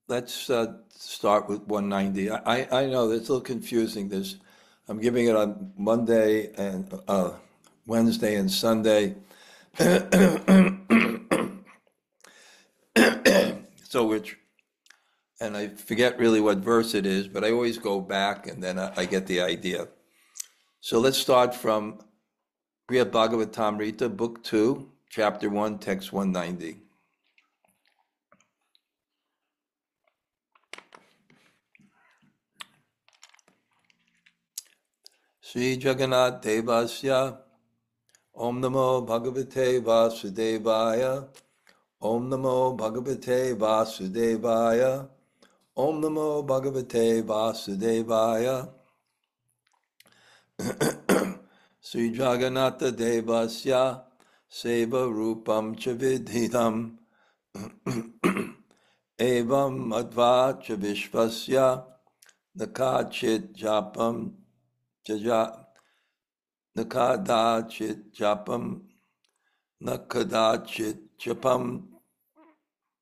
let's start with 190. I know that's a little confusing. I'm giving it on Monday and Wednesday and Sunday. So and I forget really what verse it is, but I always go back and then I get the idea. So let's start from Bṛhad-bhāgavatāmṛta, Book 2, Chapter 1, Text 190. śrī-jagannātha-devasya, Om Namo Bhagavate Vasudevaya, Om Namo Bhagavate Vasudevaya, Om Namo Bhagavate Vasudevaya, śrī-jagannātha-devasya, sevā-rūpaṁ ca viddhi evaṁ matvā ca viśvasya, kadācij japaṁ, kadācij japaṁ, kadācij japaṁ,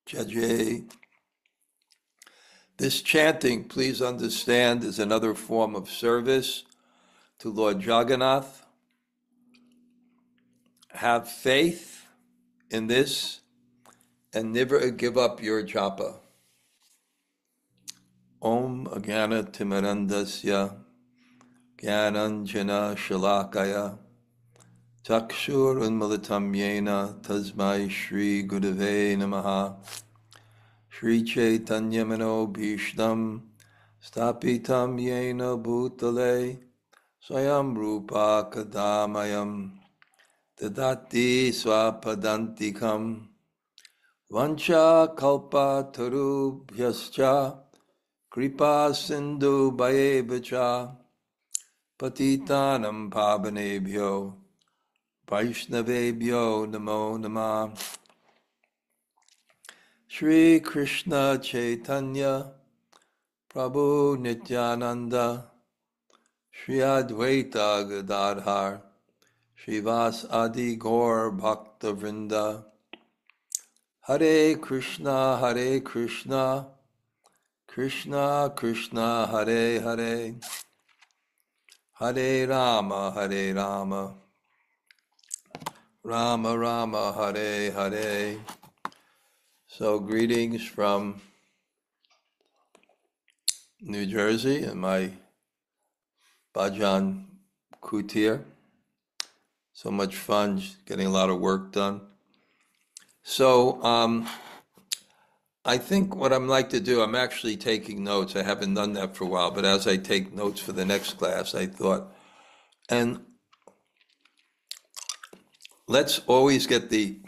tyajeḥ. This chanting, please understand, is another form of service to Lord Jagannath. Have faith in this and never give up your japa. Om ajnana-timirandasya jnananjana shalakaya chakshur unmilitam yena tasmai shri gurave namaha Shri Chaitanya Mano Bhishtam Stapitam Yena Bhutale Swayam Rupa Kadamayam Dadati Swapadantikam Vancha Kalpa Tarubhyascha Kripa Sindhu Bhayevacha Patitanam Pavanebhyo Vaishnavebhyo Namo Namah. Shri Krishna Chaitanya Prabhu Nityananda Shri Advaita Gadadhar Shrivas Adi Gaur Bhakta Vrinda Hare Krishna Krishna Krishna Hare Hare Hare Rama Rama Rama Hare Hare. So greetings from New Jersey and my Bhajan Kutir. So much fun, getting a lot of work done. So I think what I'm like to do, I'm actually taking notes. I haven't done that for a while, but as I take notes for the next class, I thought, and let's always get the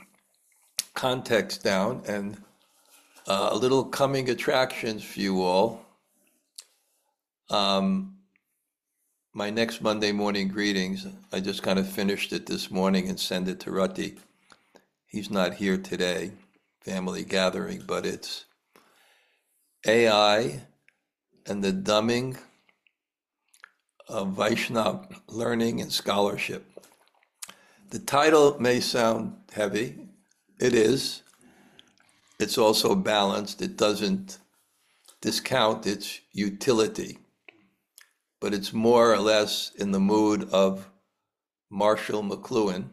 context down and a little coming attractions for you all. My next Monday morning greetings, I just kind of finished it this morning and sent it to Rati. He's not here today, family gathering, but it's AI and the dumbing of Vaishnava learning and scholarship. The title may sound heavy. It is. It's also balanced. It doesn't discount its utility, but it's more or less in the mood of Marshall McLuhan.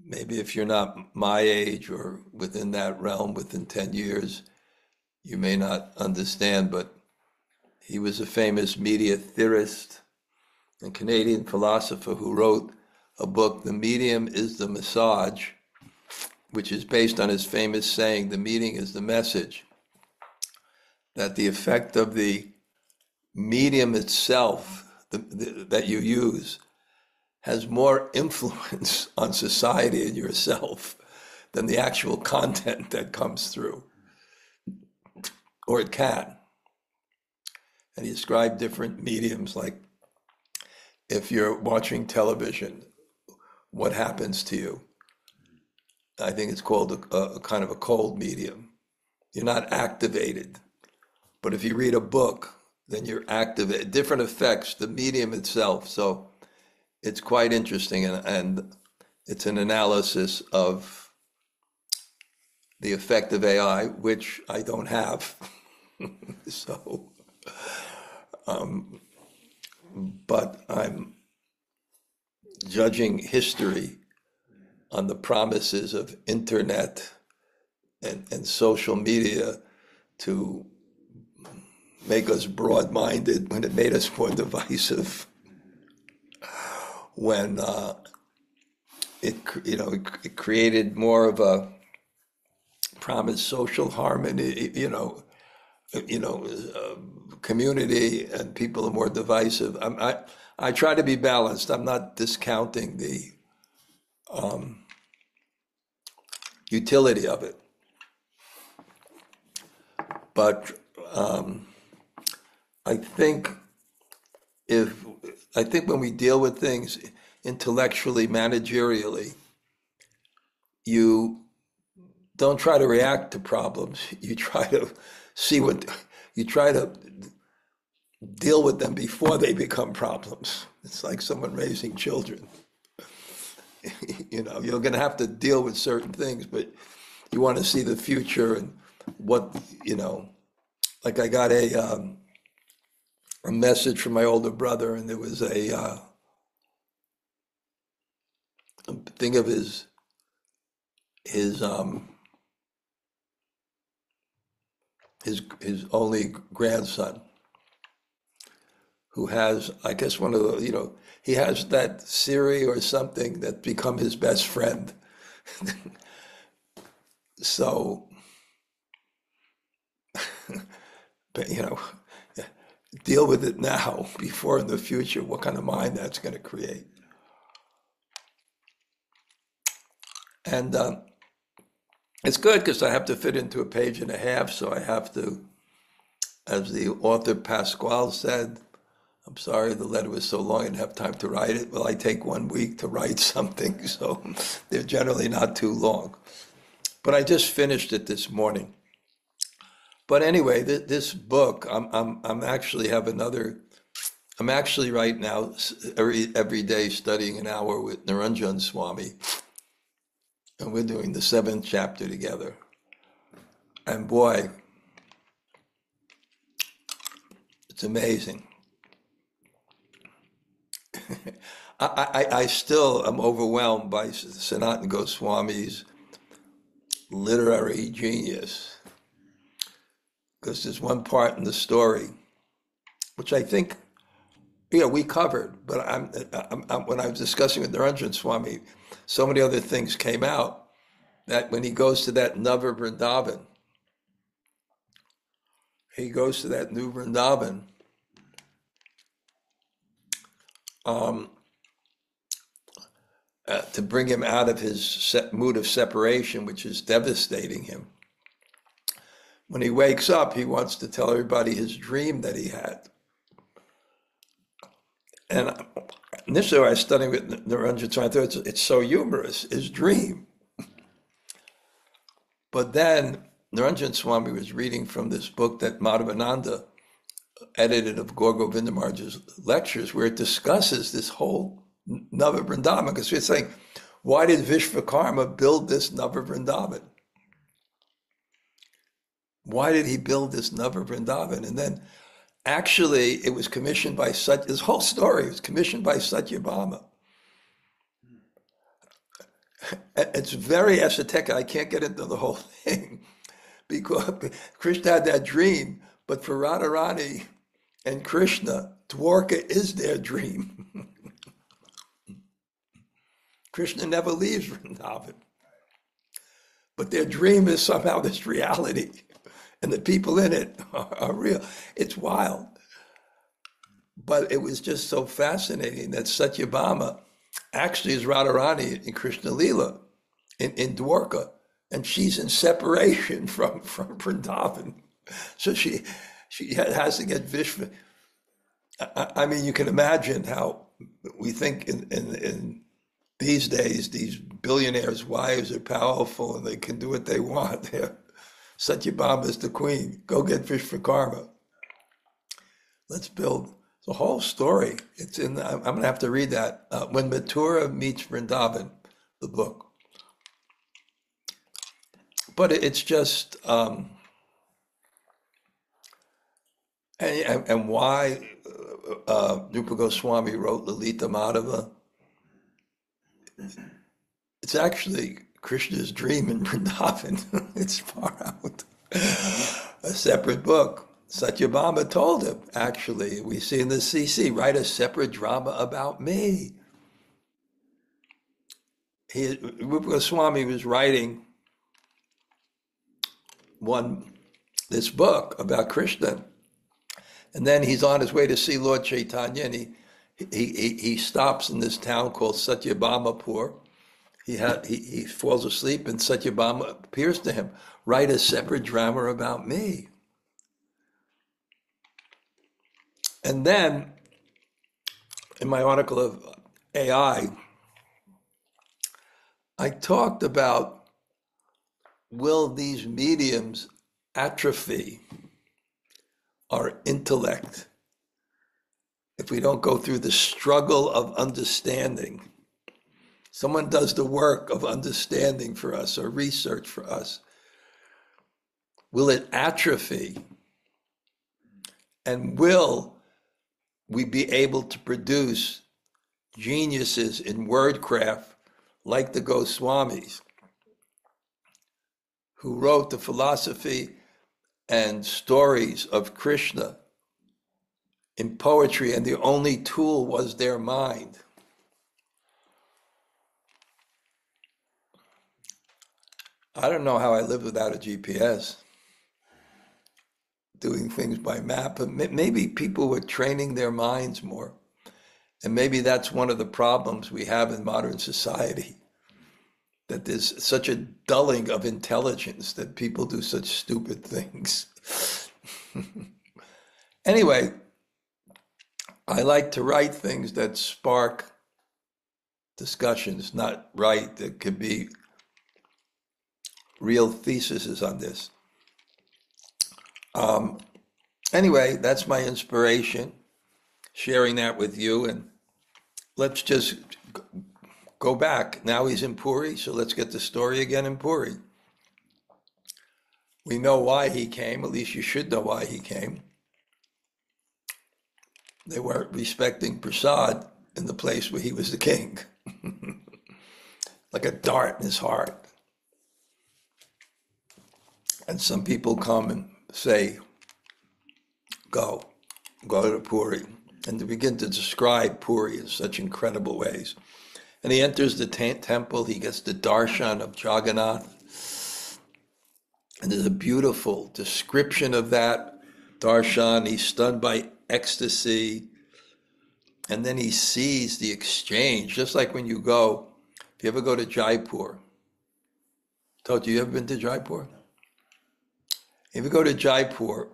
Maybe if you're not my age or within that realm, within 10 years, you may not understand, but he was a famous media theorist and Canadian philosopher who wrote a book, The Medium is the Massage, which is based on his famous saying, the meaning is the message, that the effect of the medium itself that you use has more influence on society and yourself than the actual content that comes through, or it can. And he described different mediums, like if you're watching television, what happens to you? I think it's called a kind of a cold medium. You're not activated. But if you read a book, then you're activated. Different effects, the medium itself. So it's quite interesting, and it's an analysis of the effect of AI, which I don't have. So, but I'm judging history on the promises of internet and social media to make us broad-minded when it made us more divisive. When it created more of a promised social harmony, community, and people are more divisive. I try to be balanced. I'm not discounting the utility of it, but I think when we deal with things intellectually, managerially, you don't try to react to problems. You try to deal with them before they become problems. It's like someone raising children. You're going to have to deal with certain things, but you want to see the future and what, like I got a message from my older brother, and there was a thing of his only grandson, who has, I guess, one of the, he has that Siri or something that become his best friend. So, but deal with it now before in the future what kind of mind that's going to create. And it's good because I have to fit into a page and a half, so I have to, as the author Pasquale said, I'm sorry the letter was so long I didn't have time to write it. Well, I take 1 week to write something, so they're generally not too long. But I just finished it this morning. But anyway, this book, I'm actually right now every day studying an hour with Dhanurdhara Swami, and we're doing the 7th chapter together. And boy, it's amazing. I still am overwhelmed by Sanatana Goswami's literary genius, because there's one part in the story which I think we covered, but when I was discussing with Dhanurdhara Swami, so many other things came out, that when he goes to that Nava Vrindavan, New Vrindavan, to bring him out of his mood of separation, which is devastating him. When he wakes up, he wants to tell everybody his dream that he had. And initially I was studying with Dhanurdhara Swami, I thought it's so humorous, his dream. But then Dhanurdhara Swami was reading from this book that Madhavananda edited of Gaur Govinda Maharaj's lectures, where it discusses this whole Nava Vrindavan, because we're saying, why did Vishvakarma build this Nava Vrindavan? Why did he build this Nava Vrindavan? And then actually it was commissioned by this whole story was commissioned by Satyabhama. It's very esoteric. I can't get into the whole thing because Krishna had that dream, but for Radharani and Krishna, Dwarka is their dream. Krishna never leaves Vrindavan, but their dream is somehow this reality, and the people in it are real. It's wild. But it was just so fascinating that Satyabhama actually is Radharani in Krishna Lila, in Dwarka, and she's in separation from Vrindavan. So she has to get Vishva. I mean, you can imagine how we think in these days, these billionaires' wives are powerful and they can do what they want. Satyabhama is the queen. Go get Vishvakarma. Let's build the whole story. It's in. I'm going to have to read that. When Mathura Meets Vrindavan, the book. but it's just, and why Rupa Goswami wrote Lalita Madhava. It's actually Krishna's dream in Vrindavan. It's far out. A separate book. Satyabhama told him, actually, we see in the CC, write a separate drama about me. Rupa Goswami was writing this book about Krishna, and then he's on his way to see Lord Chaitanya, and he stops in this town called Satyabhamapur. He falls asleep, and Satyabhama appears to him. Write a separate drama about me. And then, in my article of AI, I talked about, will these mediums atrophy our intellect if we don't go through the struggle of understanding? Someone does the work of understanding for us or research for us. Will it atrophy? And will we be able to produce geniuses in wordcraft like the Goswamis, who wrote the philosophy and stories of Krishna in poetry, and the only tool was their mind? I don't know how I live without a GPS, doing things by map, but maybe people were training their minds more. And maybe that's one of the problems we have in modern society, that there's such a dulling of intelligence that people do such stupid things. Anyway, I like to write things that spark discussions, not write that could be real theses on this. Anyway, that's my inspiration, sharing that with you. And let's just go back. Now he's in Puri, so let's get the story again in Puri. We know why he came, at least you should know why he came. They weren't respecting Prasad in the place where he was the king. Like a dart in his heart. And some people come and say, go to Puri. And they begin to describe Puri in such incredible ways. And he enters the temple, he gets the darshan of Jagannath. And there's a beautiful description of that darshan. He's stunned by ecstasy. And then he sees the exchange, just like when you go, if you ever go to Jaipur. Told you ever been to Jaipur? If you go to Jaipur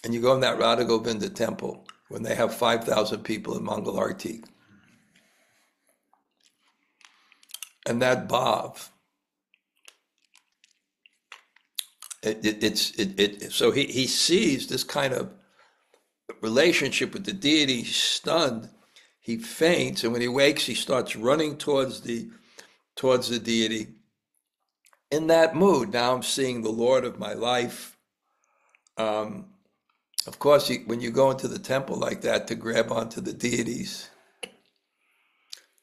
and you go in that Radha Govinda temple, when they have 5,000 people in Mangal Arti, and that bhav, so he sees this kind of relationship with the deity. He's stunned, he faints, and when he wakes, he starts running towards the deity. In that mood, now I'm seeing the Lord of my life. Of course, when you go into the temple like that to grab onto the deities,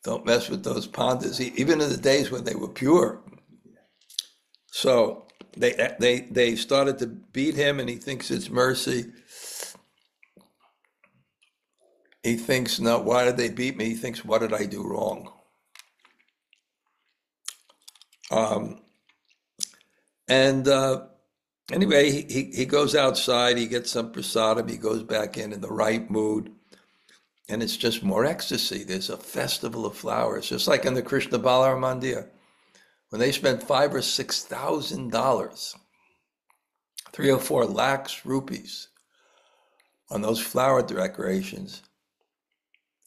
don't mess with those pandas, even in the days when they were pure. So they started to beat him, and he thinks it's mercy. He thinks, no, why did they beat me? He thinks, what did I do wrong? Anyway, he goes outside, he gets some prasadam, he goes back in the right mood, and it's just more ecstasy. There's a festival of flowers, just like in the Krishna Balar Mandir, when they spent $5,000 or $6,000, 3 or 4 lakhs rupees on those flower decorations.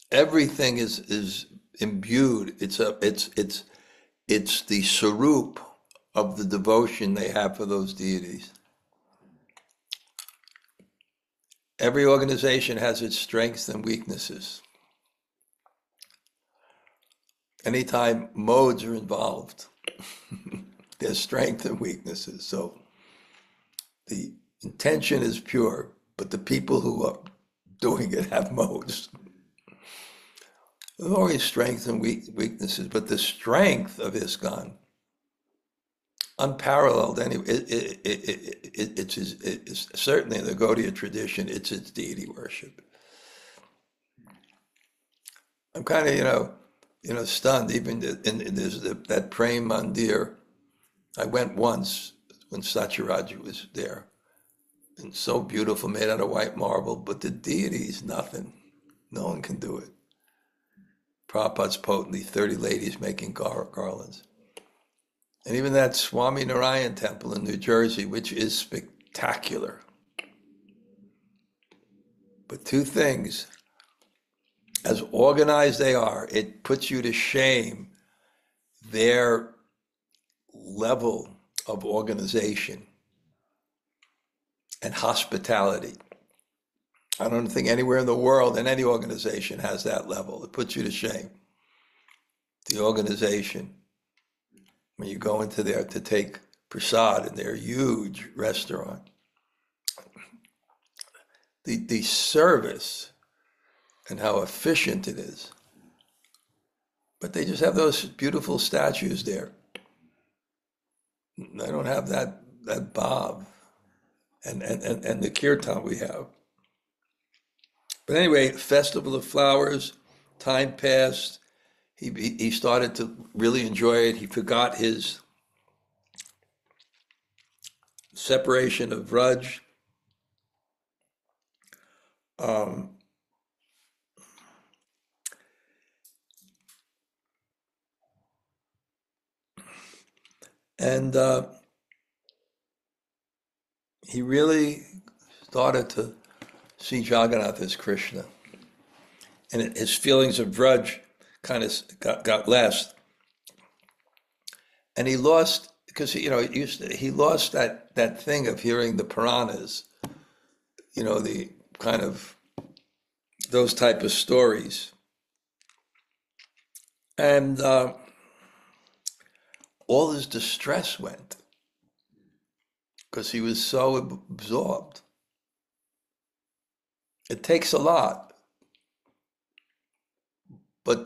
Everything is imbued. It's the sarup of the devotion they have for those deities. Every organization has its strengths and weaknesses. Anytime modes are involved, There's strength and weaknesses. So the intention is pure, but the people who are doing it have modes. There's always strength and weaknesses, but the strength of ISKCON, unparalleled anyway, it's certainly in the Gaudiya tradition, it's its deity worship. I'm kind of, stunned. Even there's that Prem Mandir. I went once when Satyaraj was there, and so beautiful, made out of white marble. But the deity is nothing. No one can do it. Prabhupada's potently 30 ladies making garlands, and even that Swami Narayan temple in New Jersey, which is spectacular. But two things. As organized they are, it puts you to shame their level of organization and hospitality. I don't think anywhere in the world in any organization has that level. It puts you to shame. The organization, when you go into there to take prasad in their huge restaurant, the service and how efficient it is. But they just have those beautiful statues there. They don't have that bhav and the kirtan we have. But anyway, Festival of Flowers, time passed. He started to really enjoy it. He forgot his separation of Vraj. And he really started to see Jagannath as Krishna. And his feelings of Vraj kind of got less. And he lost, because he lost that thing of hearing the Puranas, the kind of those type of stories. And all his distress went because he was so absorbed. It takes a lot, but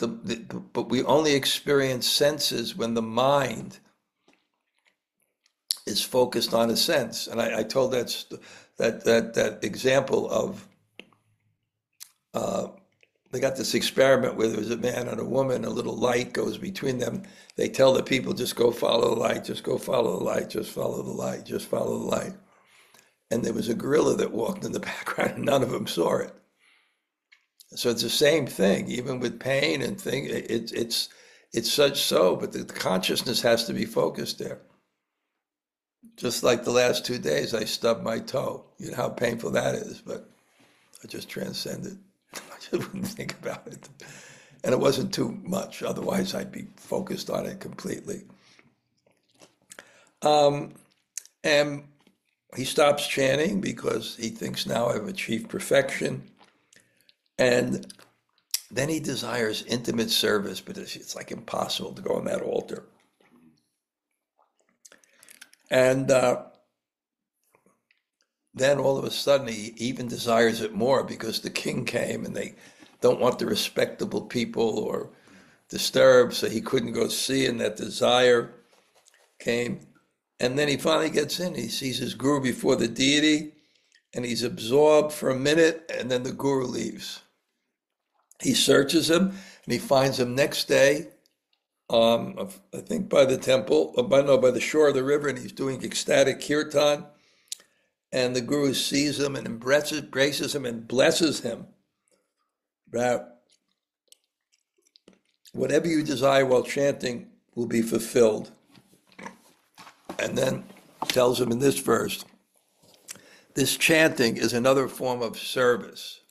but we only experience senses when the mind is focused on a sense. And I told that example of they got this experiment where there was a man and a woman, a little light goes between them. They tell the people, just go follow the light, just go follow the light, just follow the light, just follow the light. And there was a gorilla that walked in the background and none of them saw it. So it's the same thing, even with pain and things, it's such so, but the consciousness has to be focused there. Just like the last 2 days, I stubbed my toe. You know how painful that is, but I just transcended. I just wouldn't think about it. And it wasn't too much, otherwise I'd be focused on it completely. And he stops chanting because he thinks now I've achieved perfection. And then he desires intimate service, but it's like impossible to go on that altar. And then all of a sudden he even desires it more because the king came and they don't want the respectable people or disturbed, so he couldn't go see, and that desire came. And then he finally gets in, he sees his guru before the deity, and he's absorbed for a minute, and then the guru leaves. He searches him, and he finds him next day, I think by the temple, by the shore of the river, and he's doing ecstatic kirtan. And the guru sees him and embraces him and blesses him that whatever you desire while chanting will be fulfilled. And then tells him in this verse, this chanting is another form of service.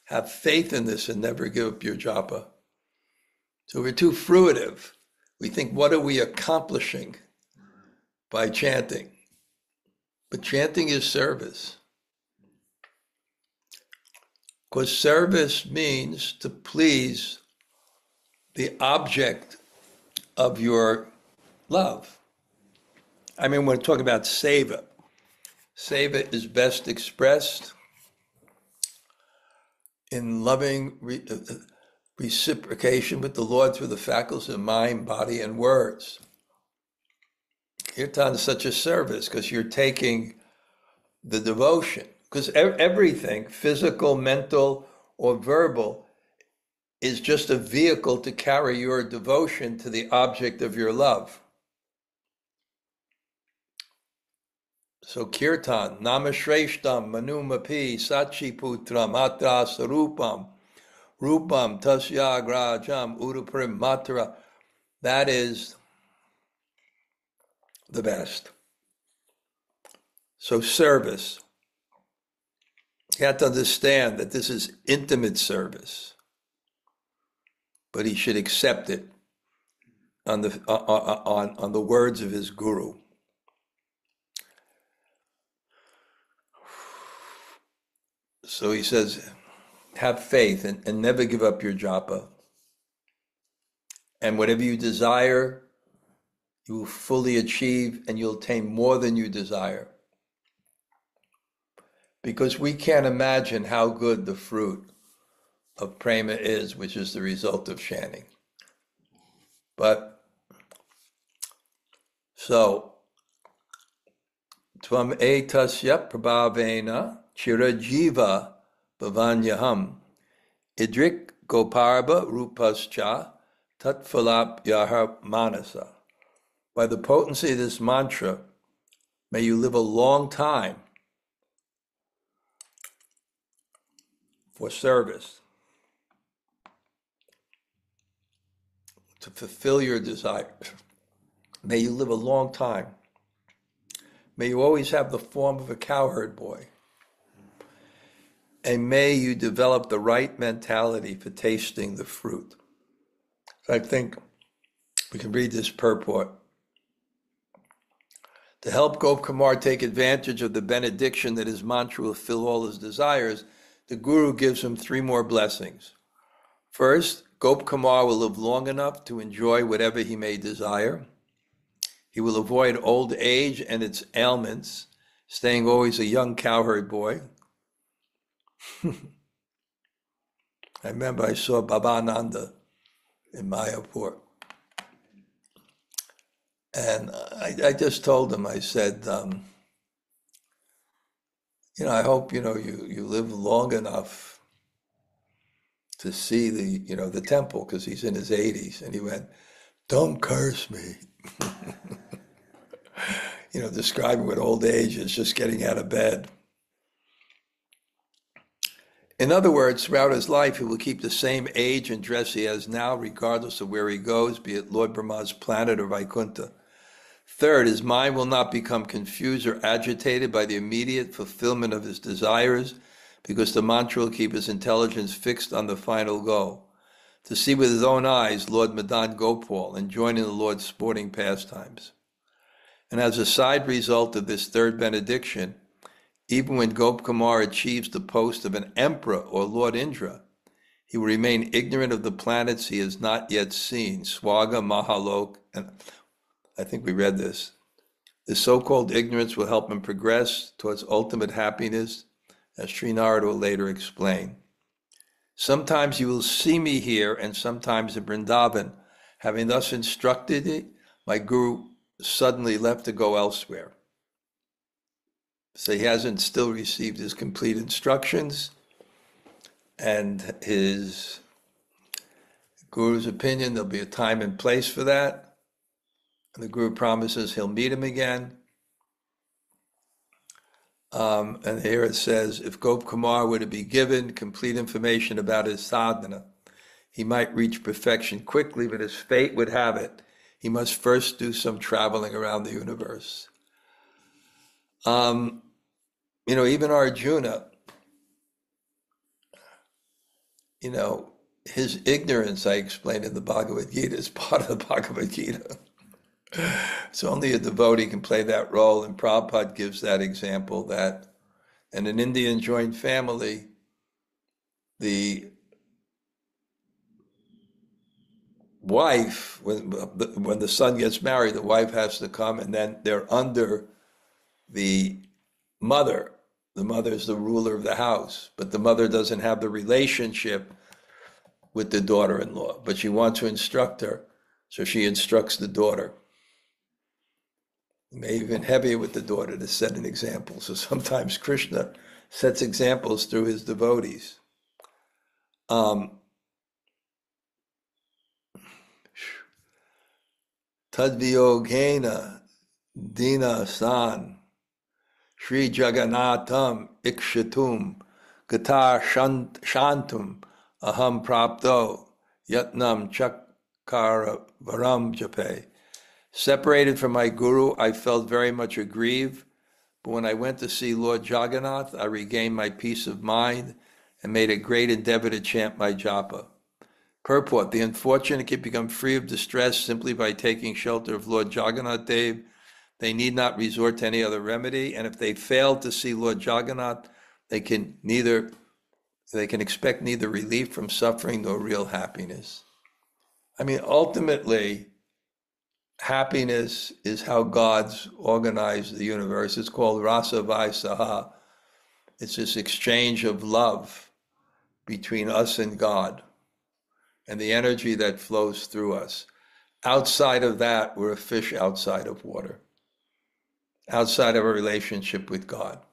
Have faith in this and never give up your japa. So we're too fruitive. We think, what are we accomplishing by chanting? But chanting is service. Because service means to please the object of your love. I mean, when we talk about seva, seva is best expressed in loving reciprocation with the Lord through the faculties of mind, body, and words. Kirtan is such a service because you're taking the devotion, because everything, physical, mental, or verbal, is just a vehicle to carry your devotion to the object of your love. So kirtan, namashreshtam, manumapi, sachiputram, atrasarupam, rupam, tasyagrajam, uduprim matra, that is the best. So service, you have to understand that this is intimate service, but he should accept it on the words of his guru. So he says, have faith and never give up your japa. And whatever you desire, you will fully achieve and you'll attain more than you desire. Because we can't imagine how good the fruit of prema is, which is the result of chanting. But, so, tvam etasya prabhavena chirajiva bhavanyaham idrik goparba rupascha tatphalapyaha manasa. By the potency of this mantra, may you live a long time for service, to fulfill your desires. May you live a long time. May you always have the form of a cowherd boy. And may you develop the right mentality for tasting the fruit. So I think we can read this purport. To help Gop Kumar take advantage of the benediction that his mantra will fill all his desires, the Guru gives him 3 more blessings. First, Gop Kumar will live long enough to enjoy whatever he may desire. He will avoid old age and its ailments, staying always a young cowherd boy. I remember I saw Babananda in Mayapur. And I just told him, I said, I hope, you live long enough to see the temple, because he's in his 80s. And he went, don't curse me. Describing what old age is, just getting out of bed. In other words, throughout his life, he will keep the same age and dress he has now, regardless of where he goes, be it Lord Brahma's planet or Vaikuntha. Third, his mind will not become confused or agitated by the immediate fulfillment of his desires, because the mantra will keep his intelligence fixed on the final goal, to see with his own eyes Lord Madan Gopal and join in the Lord's sporting pastimes. And as a side result of this third benediction, even when Gop Kumar achieves the post of an emperor or Lord Indra, he will remain ignorant of the planets he has not yet seen, Swaga, Mahalok, and I think we read this. This so-called ignorance will help him progress towards ultimate happiness, as Sri Narada will later explain. Sometimes you will see me here, and sometimes in Vrindavan. Having thus instructed it, my guru suddenly left to go elsewhere. So he hasn't still received his complete instructions, and his guru's opinion, there'll be a time and place for that. And the Guru promises he'll meet him again. And here it says, if Gop Kumar were to be given complete information about his sadhana, he might reach perfection quickly, but his fate would have it, he must first do some traveling around the universe. Even Arjuna, his ignorance, I explained in the Bhagavad Gita, is part of the Bhagavad Gita. So only a devotee can play that role, and Prabhupada gives that example that in an Indian joint family, the wife, when the son gets married, the wife has to come, and then they're under the mother. The mother is the ruler of the house, but the mother doesn't have the relationship with the daughter-in-law, but she wants to instruct her, so she instructs the daughter. Maybe even heavier with the daughter to set an example. So sometimes Krishna sets examples through his devotees. Tadviyogena dina san śrī Jagannātham ikshatum gata shantum aham prapto yatnam chakara varam jape. Separated from my guru, I felt very much aggrieved, but when I went to see Lord Jagannath, I regained my peace of mind and made a great endeavor to chant my japa. Purport: the unfortunate can become free of distress simply by taking shelter of Lord Jagannath Dev. They need not resort to any other remedy, and if they fail to see Lord Jagannath, they can expect neither relief from suffering nor real happiness. I mean, ultimately, happiness is how God's organized the universe. It's called rasa vaissaha. It's this exchange of love between us and God, and the energy that flows through us. Outside of that, we're a fish outside of water, outside of a relationship with God.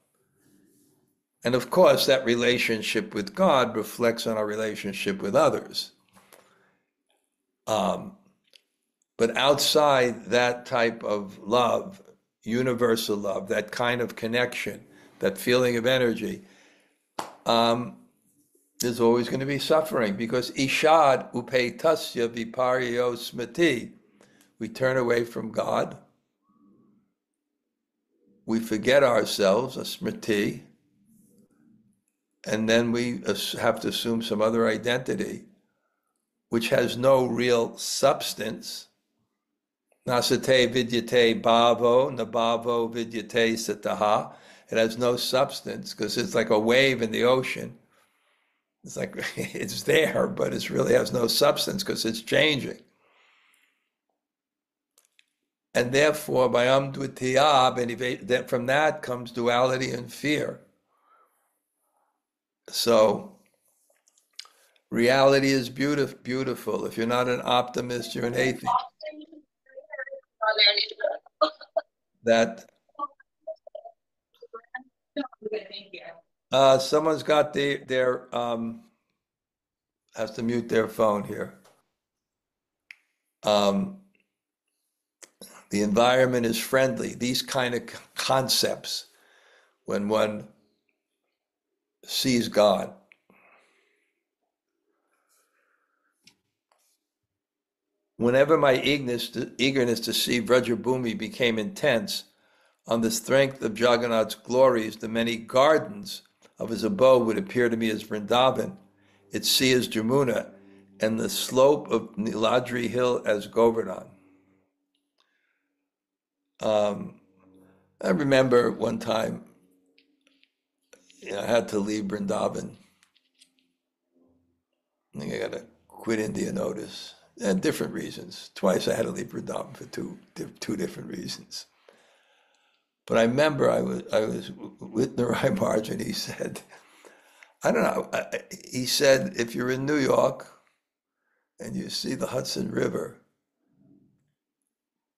And of course, that relationship with God reflects on our relationship with others. But outside that type of love, universal love, that kind of connection, that feeling of energy, there's always going to be suffering, because ishad upetasya viparyo smriti. We turn away from God. We forget ourselves, a smriti, and then we have to assume some other identity, which has no real substance. Nasate vidyate bhavo, nabhavo vidyate sataha. It has no substance because it's like a wave in the ocean. It's like it's there, but it really has no substance because it's changing. And therefore, bayam dvitiya, from that comes duality and fear. So reality is beautiful. If you're not an optimist, you're an atheist. That someone's got their has to mute their phone here. The environment is friendly. These kind of concepts, when one sees God. Whenever my eagerness to see Bṛhad-bhūmi became intense, on the strength of Jagannath's glories, the many gardens of his abode would appear to me as Vrindavan, its sea as Jamuna, and the slope of Niladri hill as Govardhan. I remember one time, I had to leave Vrindavan. I think I got to quit India notice, and different reasons. Twice I had to leave Vrindavan for two different reasons. But I remember I was with Narai Maharaj, and he said, I don't know, he said, if you're in New York and you see the Hudson River,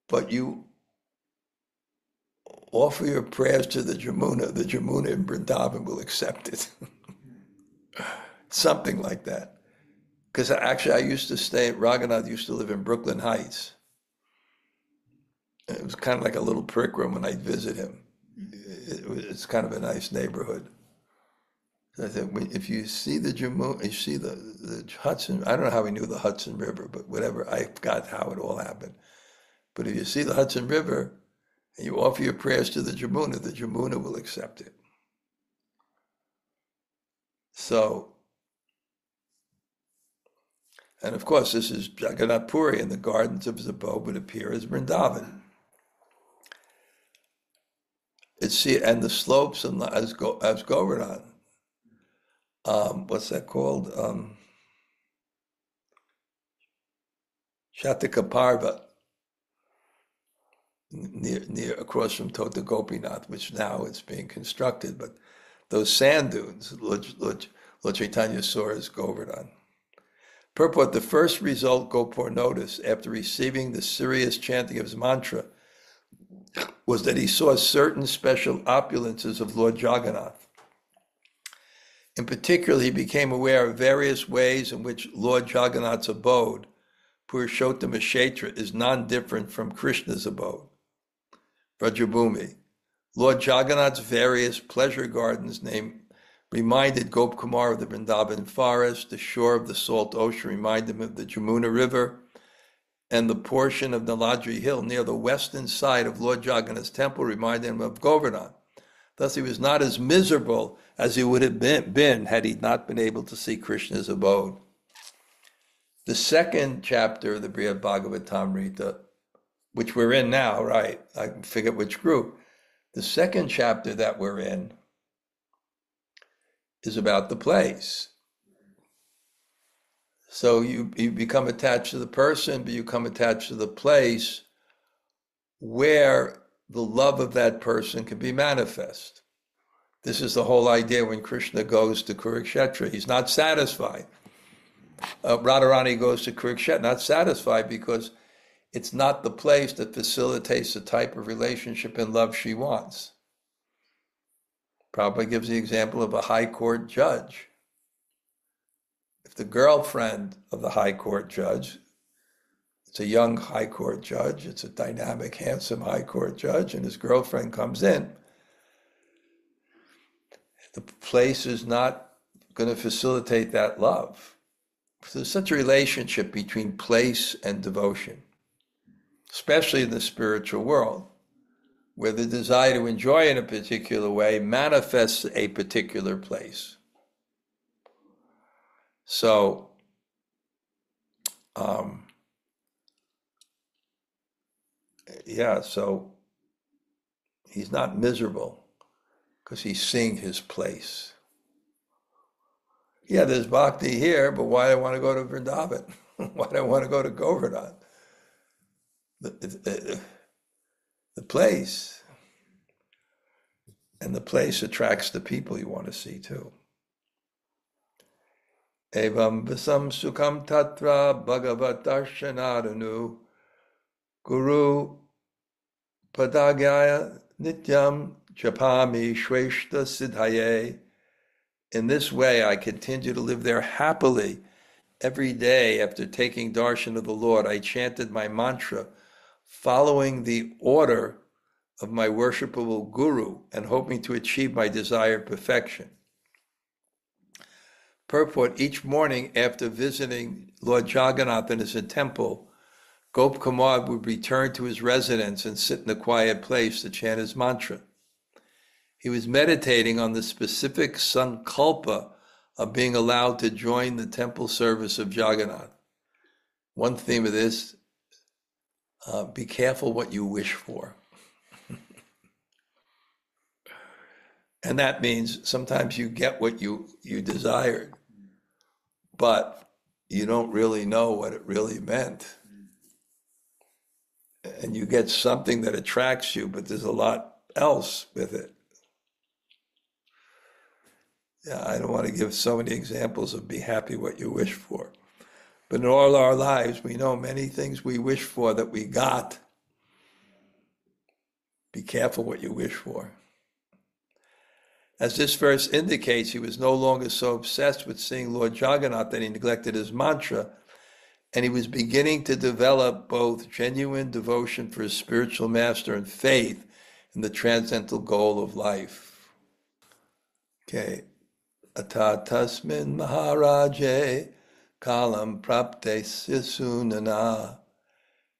but you offer your prayers to the Jamuna in Vrindavan will accept it. Something like that. Because actually I used to stay, Raghunath used to live in Brooklyn Heights. It was kind of like a little prick room when I'd visit him. It's kind of a nice neighborhood. So I said, if you see the Jamuna, you see the Hudson, I don't know how he knew the Hudson River, but whatever, I forgot how it all happened. But if you see the Hudson River and you offer your prayers to the Jamuna will accept it. So, and of course, this is Jagannath Puri, and the gardens of his abode would appear as Vrindavan. And the slopes as Govardhan. What's that called? Shatakaparva, near across from Tota Gopinath, which now is being constructed, but those sand dunes, Lord Chaitanya saw as Govardhan. Purport: the first result Gopur noticed after receiving the serious chanting of his mantra was that he saw certain special opulences of Lord Jagannath. In particular, he became aware of various ways in which Lord Jagannath's abode, Purushottama Kshetra, is non-different from Krishna's abode, Vrajabhumi. Lord Jagannath's various pleasure gardens reminded Gopkumar of the Vrindavan forest, the shore of the salt ocean reminded him of the Jamuna River, and the portion of Niladri Hill near the western side of Lord Jagannath's temple reminded him of Govardhan. Thus he was not as miserable as he would have been had he not been able to see Krishna's abode. The second chapter of the Bṛhad-bhāgavatāmṛta, which we're in now, right? I forget which group. The second chapter that we're in is about the place. So you become attached to the person, but you become attached to the place where the love of that person can be manifest. This is the whole idea when Krishna goes to Kurukshetra. He's not satisfied. Radharani goes to Kurukshetra, not satisfied because it's not the place that facilitates the type of relationship and love she wants. Prabhupada gives the example of a high court judge. If the girlfriend of the high court judge, it's a young high court judge, it's a dynamic, handsome high court judge, and his girlfriend comes in, the place is not going to facilitate that love. So there's such a relationship between place and devotion, especially in the spiritual world, where the desire to enjoy in a particular way manifests a particular place. So, so he's not miserable because he's seeing his place. Yeah, there's bhakti here, but why do I want to go to Vrindavan? Why do I want to go to Govardhan? The place. And the place attracts the people you want to see too. Evaṁ visam sukham tatra bhagavat darshanadanu guru padagyaya nityam japami shveshta siddhaye. In this way, I continue to live there happily. Every day after taking darshan of the Lord, I chanted my mantra, following the order of my worshipable guru and hoping to achieve my desired perfection. Purport: each morning after visiting Lord Jagannath in his temple, Gop Kumar would return to his residence and sit in a quiet place to chant his mantra. He was meditating on the specific sankalpa of being allowed to join the temple service of Jagannath. One theme of this, be careful what you wish for. And that means sometimes you get what you desired, but you don't really know what it really meant. And you get something that attracts you, but there's a lot else with it. Yeah, I don't want to give so many examples of be happy what you wish for. But in all our lives, we know many things we wish for that we got. Be careful what you wish for. As this verse indicates, he was no longer so obsessed with seeing Lord Jagannath that he neglected his mantra, and he was beginning to develop both genuine devotion for his spiritual master and faith in the transcendental goal of life. Okay. Ata tasmin maharaje kalam prapte sisunana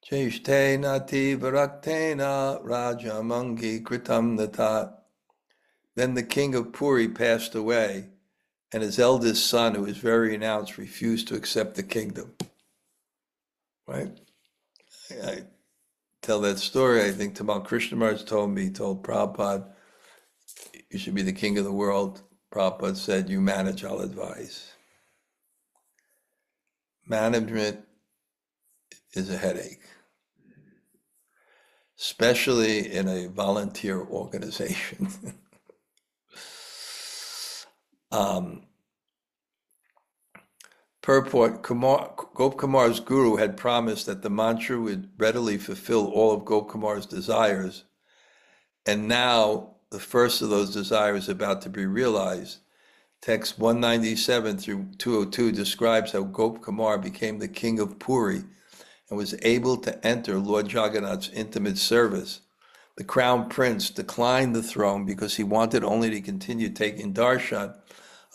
cheshte nati varaktena rajamangi kritam natat. Then the king of Puri passed away, and his eldest son, who was very renounced, refused to accept the kingdom. Right? I tell that story. I think Tamal Krishna Maharaj told Prabhupada, you should be the king of the world. Prabhupada said, you manage, I'll advise. Management is a headache, especially in a volunteer organization. Purport, Gop Kumar's guru had promised that the mantra would readily fulfill all of Gop Kumar's desires, and now the first of those desires is about to be realized. Text 197 through 202 describes how Gop Kumar became the king of Puri and was able to enter Lord Jagannath's intimate service. The crown prince declined the throne because he wanted only to continue taking darshan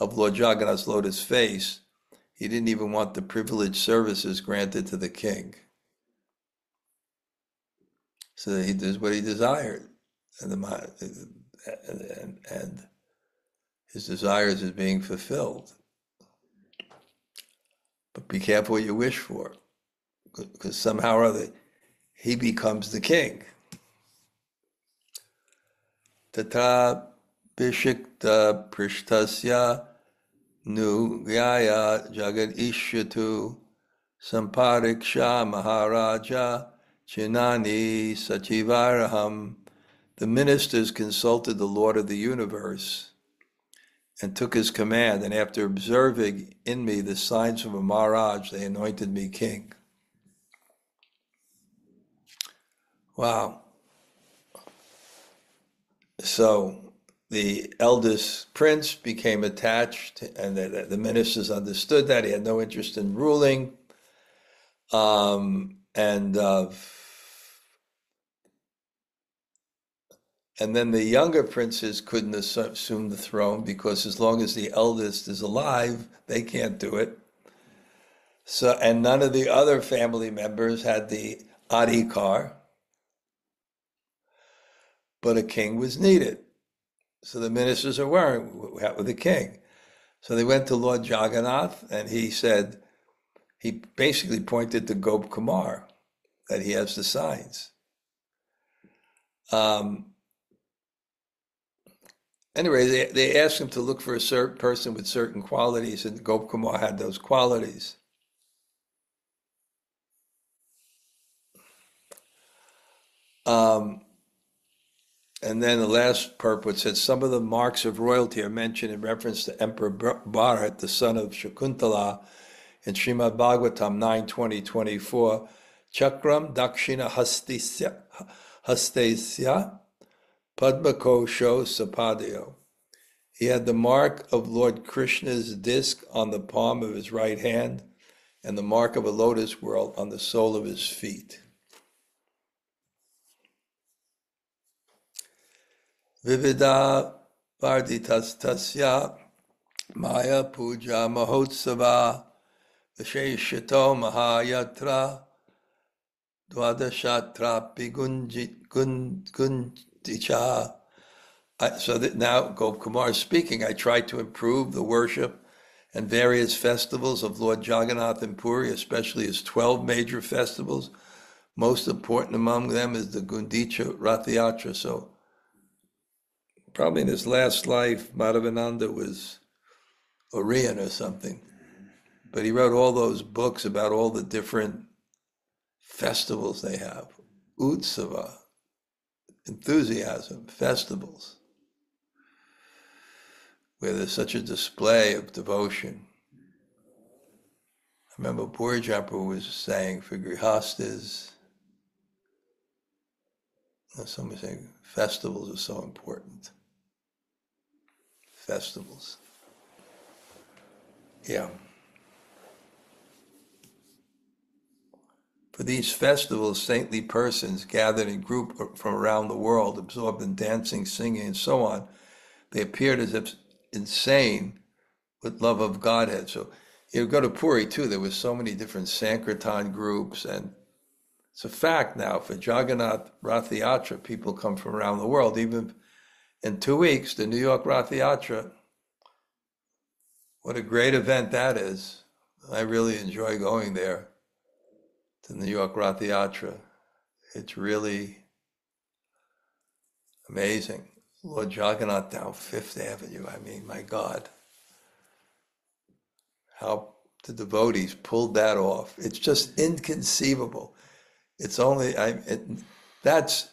of Lord Jagannath's lotus face. He didn't even want the privileged services granted to the king. So he did what he desired, and his desires is being fulfilled. But be careful what you wish for, because somehow or other he becomes the king. Tatra bhishikta prishtasya nugyaya jagadishyatu sampariksha maharaja chinani sachivaraham. The ministers consulted the Lord of the universe and took his command, and after observing in me the signs of a Maharaj, they anointed me king. Wow. So the eldest prince became attached, and the ministers understood that. He had no interest in ruling. And then the younger princes couldn't assume the throne because as long as the eldest is alive, they can't do it. So, and none of the other family members had the adhikar, but a king was needed. So the ministers are worried, what with the king? So they went to Lord Jagannath, and he said, he basically pointed to Gop Kumar, that he has the signs. Anyway, they asked him to look for a certain person with certain qualities, and Gop Kumar had those qualities. And then the last purport said, some of the marks of royalty are mentioned in reference to Emperor Bharat, the son of Shakuntala, in Bṛhad-bhāgavatāmṛta 9:20-24. Chakram dakshina hastasya padmakosho sapadyo. He had the mark of Lord Krishna's disc on the palm of his right hand and the mark of a lotus whorl on the sole of his feet. Vividha varditastasya maya puja mahotsava visheshato mahayatra dwadashatrapi gundicha. So that now Gop Kumar is speaking. I tried to improve the worship and various festivals of Lord Jagannath in Puri, especially his 12 major festivals. Most important among them is the Gundicha Rath Yatra. So probably in his last life, Madhavananda was Orion or something. But he wrote all those books about all the different festivals they have. Utsava, enthusiasm, festivals, where there's such a display of devotion. I remember Puri Japa was saying for Grihastas, somebody saying festivals are so important. Festivals. Yeah. For these festivals, saintly persons gathered in group from around the world, absorbed in dancing, singing, and so on, they appeared as if insane with love of Godhead. So you go to Puri too, there was so many different Sankirtan groups, and it's a fact now, for Jagannath Rath Yatra, people come from around the world. Even in 2 weeks, the New York Rath Yatra, what a great event that is. I really enjoy going there to the New York Rath Yatra. It's really amazing. Lord Jagannath down Fifth Avenue, I mean, my God. How the devotees pulled that off. It's just inconceivable. It's only, that's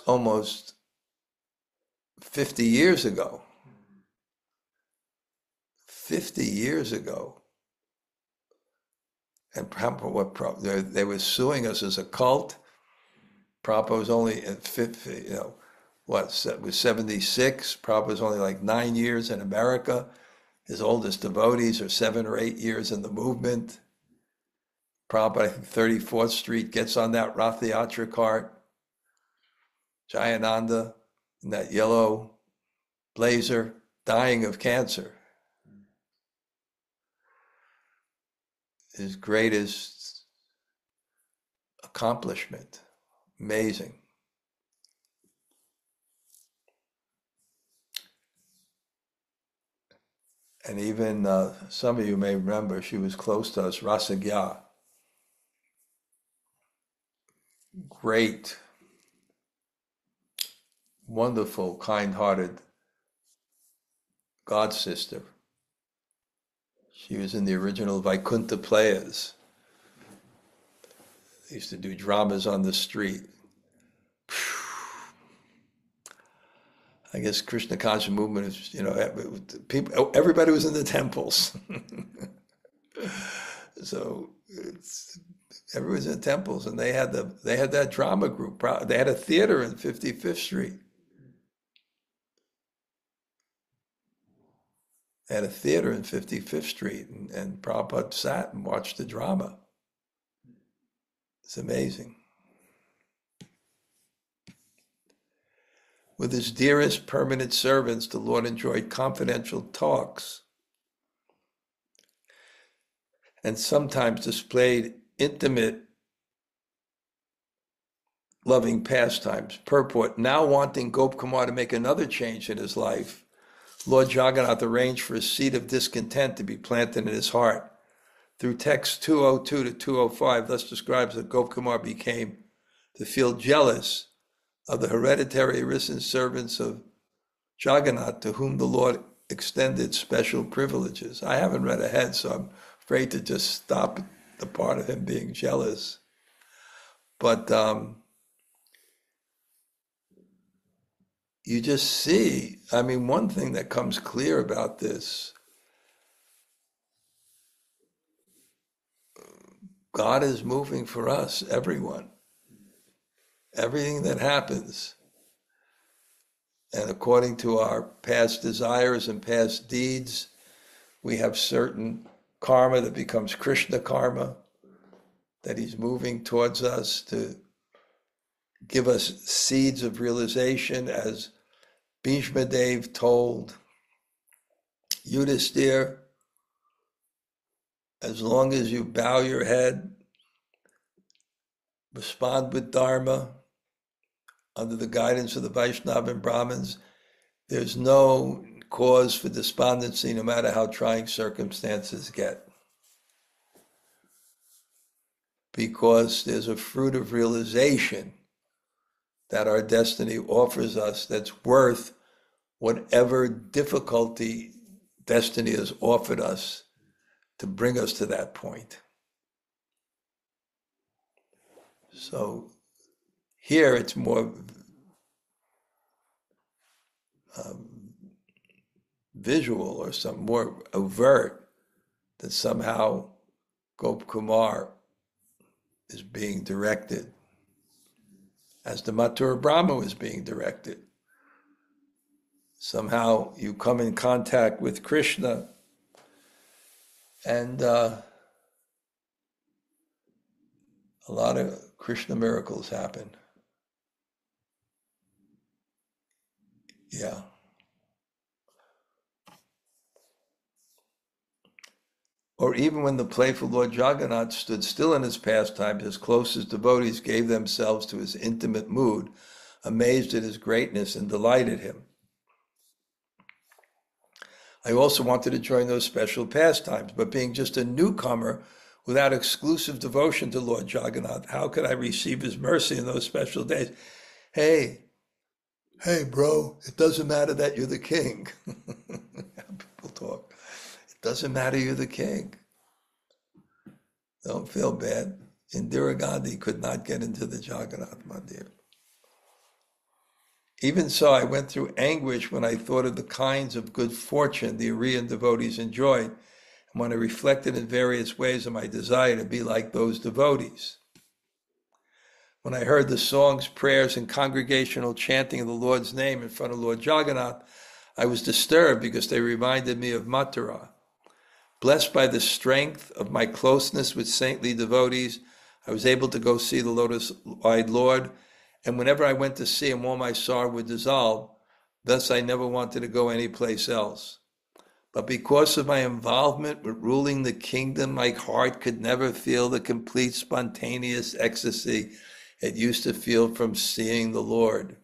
almost 50 years ago. 50 years ago. And they were suing us as a cult. Prabhupada was only at 50, was 76. Prabhupada was only like 9 years in America. His oldest devotees are 7 or 8 years in the movement. Prabhupada, I think 34th Street, gets on that Rath Yatra cart. Jayananda in that yellow blazer, dying of cancer. His greatest accomplishment. Amazing. And even some of you may remember, she was close to us, Rasagya. Great, wonderful, kind-hearted God sister. She was in the original Vaikuntha playas. They used to do dramas on the street. I guess Krishna-katha movement is, people, everybody was in the temples. So everybody was in the temples, and they had that drama group. They had a theater in 55th Street. They had a theater in 55th Street, and Prabhupada sat and watched the drama. It's amazing. With his dearest permanent servants, the Lord enjoyed confidential talks and sometimes displayed intimate, loving pastimes. Purport: now wanting Gopkumar to make another change in his life, Lord Jagannath arranged for a seed of discontent to be planted in his heart. Through text 202 to 205, thus describes that Gopkumar became to feel jealous of the hereditary arisen servants of Jagannath, to whom the Lord extended special privileges. I haven't read ahead, so I'm afraid to just stop at the part of him being jealous. But you just see, one thing that comes clear about this, God is moving for us, everyone. Everything that happens, and according to our past desires and past deeds, we have certain karma that becomes Krishna karma, that he's moving towards us to give us seeds of realization, as Bhishma Dev told Yudhisthira, as long as you bow your head, respond with Dharma, under the guidance of the Vaishnava and Brahmins, there's no cause for despondency, no matter how trying circumstances get. Because there's a fruit of realization that our destiny offers us that's worth whatever difficulty destiny has offered us to bring us to that point. So here it's more visual, or some more overt, that somehow Gopkumar is being directed, as the Mathura Brahma was being directed. Somehow you come in contact with Krishna, and a lot of Krishna miracles happen. Yeah. Or even when the playful Lord Jagannath stood still in his pastime, his closest devotees gave themselves to his intimate mood, amazed at his greatness and delighted him. I also wanted to join those special pastimes, but being just a newcomer without exclusive devotion to Lord Jagannath, how could I receive his mercy in those special days? Hey bro, it doesn't matter that you're the king. People talk. It doesn't matter you're the king. Don't feel bad. Indira Gandhi could not get into the Jagannath Mandir. Even so, I went through anguish when I thought of the kinds of good fortune the Aryan devotees enjoyed, and when I reflected in various ways on my desire to be like those devotees. When I heard the songs, prayers, and congregational chanting of the Lord's name in front of Lord Jagannath, I was disturbed because they reminded me of Mathura. Blessed by the strength of my closeness with saintly devotees, I was able to go see the lotus-eyed Lord, and whenever I went to see him, all my sorrow would dissolve. Thus, I never wanted to go anyplace else. But because of my involvement with ruling the kingdom, my heart could never feel the complete spontaneous ecstasy it used to feel from seeing the Lord.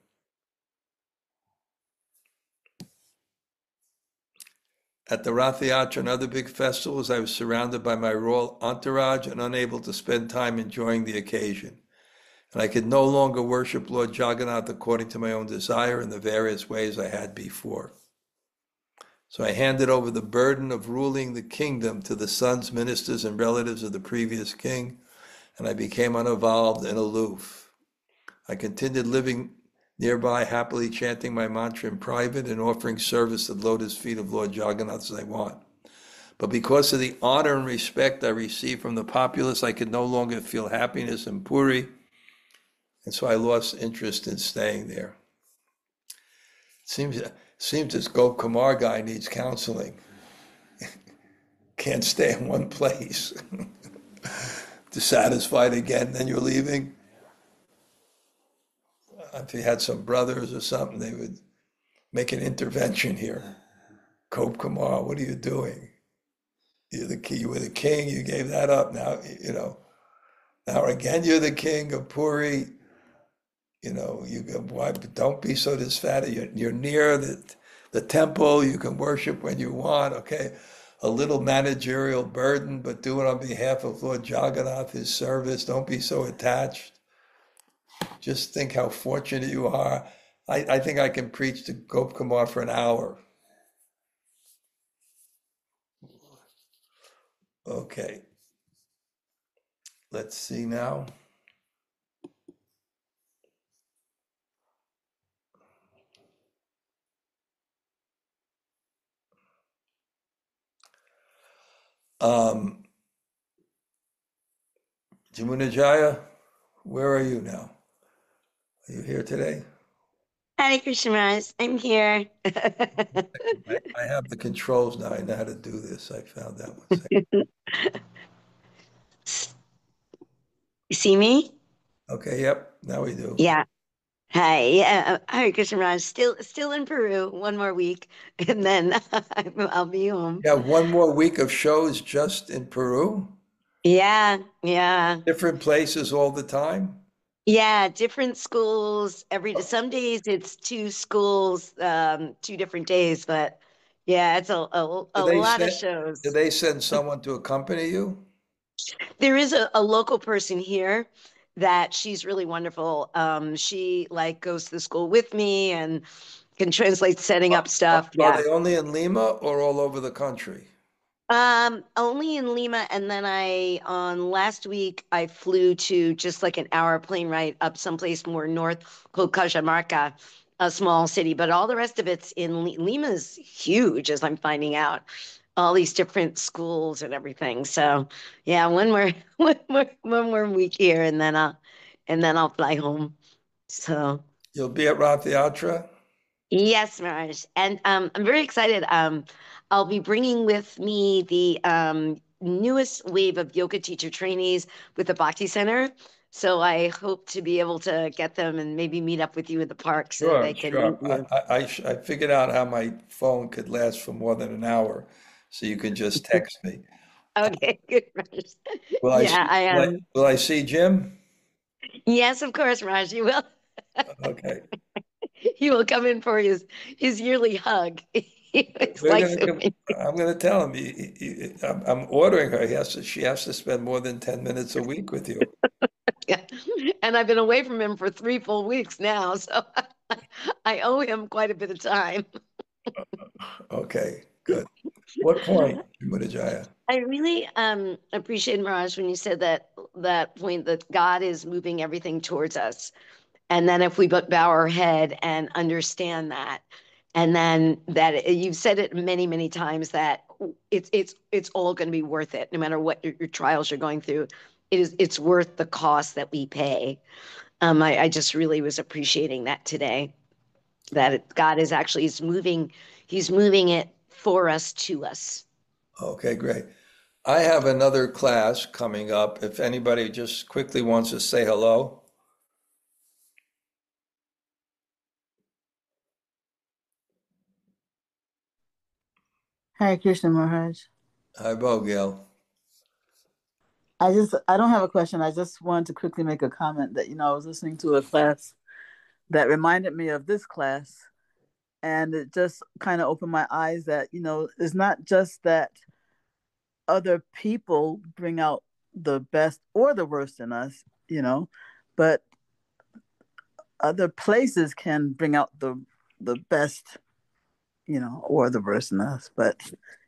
At the Rath Yatra and other big festivals, I was surrounded by my royal entourage and unable to spend time enjoying the occasion. And I could no longer worship Lord Jagannath according to my own desire in the various ways I had before. So I handed over the burden of ruling the kingdom to the sons, ministers, and relatives of the previous king, and I became uninvolved and aloof. I continued living nearby, happily chanting my mantra in private and offering service at the lotus feet of Lord Jagannath as I want. But because of the honor and respect I received from the populace, I could no longer feel happiness in Puri, and so I lost interest in staying there. Seems this Gop Kumar guy needs counseling. Can't stay in one place. Dissatisfied again, then you're leaving. If you had some brothers or something, they would make an intervention here. Gop Kumar, what are you doing? You were the king, you gave that up. Now, now again you're the king of Puri. Why, don't be so dissatisfied. You're near the temple, you can worship when you want, okay? A little managerial burden, but do it on behalf of Lord Jagannath, his service. Don't be so attached. Just think how fortunate you are. I think I can preach to Gop Kumar for an hour. Okay. Let's see now. Jamunajaya, where are you now? Are you here today? Hare Krishna Maharaj, I'm here. I have the controls now. I know how to do this. I found that one. You see me? Okay, yep, now we do. Yeah. Hi. Yeah. Hare Krishna Maharaj. Still in Peru. One more week, and then I'll be home. You have one more week of shows just in Peru? Yeah. Yeah. Different places all the time? Yeah. Different schools. Some days it's two schools, 2 different days, but yeah, it's Do a they lot of send, do shows. they send someone to accompany you? There is a local person here that she's really wonderful. She like goes to the school with me and can translate setting up stuff. Are Yeah. they only in Lima or all over the country? Only in Lima, and then on last week I flew to just like an hour plane ride up someplace more north called Cajamarca, a small city, but all the rest of it's in Lima's huge, as I'm finding out. All these different schools and everything. So yeah, one more week here, and then I'll fly home. So You'll be at Rath Yatra? yes, Marge. And I'm very excited. I'll be bringing with me the newest wave of yoga teacher trainees with the Bhakti Center. So I hope to be able to get them and maybe meet up with you in the park so Sure, they can sure. meet you. I figured out how my phone could last for more than an hour, so you can just text me. Okay, good, Raj. Will I Yeah, see, I will I, am. will I see Jim? Yes, of course, Raj. You will. Okay. He will come in for his yearly hug. He always We're likes gonna it come, when I'm gonna tell him, I'm ordering her, she has to spend more than 10 minutes a week with you. yeah. And I've been away from him for 3 full weeks now, so I owe him quite a bit of time. Okay, good. What point, Jaya? I really appreciate, Mirage, when you said that point that God is moving everything towards us. And then if we bow our head and understand that, and then that you've said it many, many times that it's all going to be worth it, no matter what your trials you're going through. It's worth the cost that we pay. I just really was appreciating that today. God is actually he's moving it for us to us. Okay, great. I have another class coming up. If anybody just quickly wants to say hello. Hare Krishna Maharaj. Hi, Gail. I don't have a question. I just wanted to quickly make a comment that, I was listening to a class that reminded me of this class, and it just kind of opened my eyes that, it's not just that other people bring out the best or the worst in us, but other places can bring out the best, or the worst in us. But,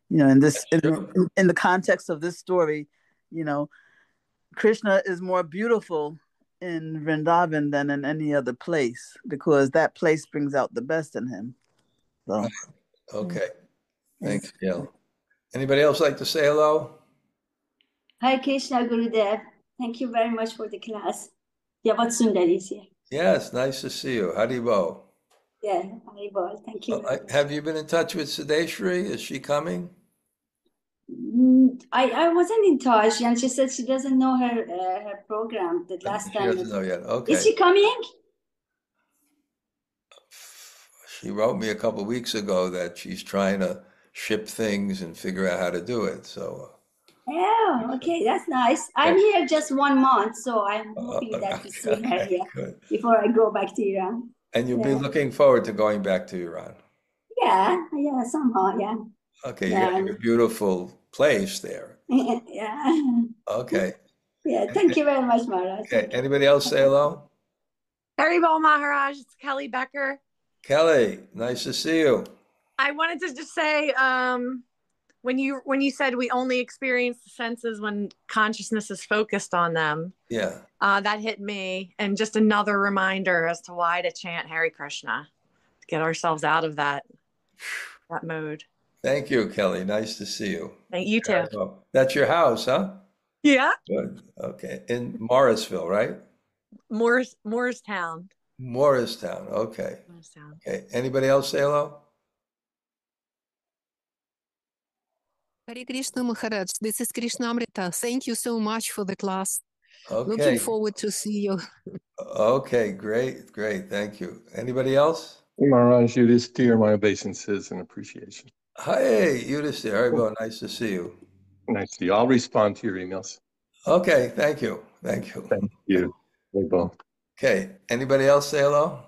in this, in the context of this story, Krishna is more beautiful in Vrindavan than in any other place, because that place brings out the best in him. So, right. Okay. Thanks, Gail. Anybody else like to say hello? Hi, Krishna Gurudev. Thank you very much for the class. Yavat Sundar is here. Yes, nice to see you. Haribo. Yeah, Haribol. Thank you very much. Have you been in touch with Siddheshwari? Is she coming? I wasn't in touch, and she said she doesn't know her program. The last She time. doesn't know yet. Okay. Is she coming? She wrote me a couple of weeks ago that she's trying to ship things and figure out how to do it. So. Yeah, okay, that's nice. I'm here just 1 month, so I'm hoping that to see her here before I go back to Iran. And you'll be looking forward to going back to Iran. Yeah, somehow, yeah. Okay, you have a beautiful place there. Yeah. Okay. Yeah, thank you very much, Maharaj. Okay, anybody else say hello? Haribol Maharaj, it's Kelly Becker. Kelly, nice to see you. I wanted to just say, when you said we only experience the senses when consciousness is focused on them, that hit me, and just another reminder as to why to chant Hare Krishna, to get ourselves out of that mode. Thank you, Kelly. Nice to see you. Thank you too. That's your house, huh? Yeah. Good. Okay. In Morrisville, right? Morristown. Morristown. Okay. Morristown. Okay. Anybody else say hello? Hare Krishna Maharaj, this is Krishna-katha. Thank you so much for the class. Okay. Looking forward to see you. Okay, great. Thank you. Anybody else? Maharaj, Yudhisthira, my obeisances and appreciation. Hi, Yudhisthira. Nice to see you. Nice to see you. I'll respond to your emails. Okay, thank you. Thank you. Thank you. Okay, anybody else say hello?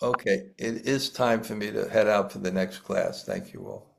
Okay, it is time for me to head out for the next class. Thank you all.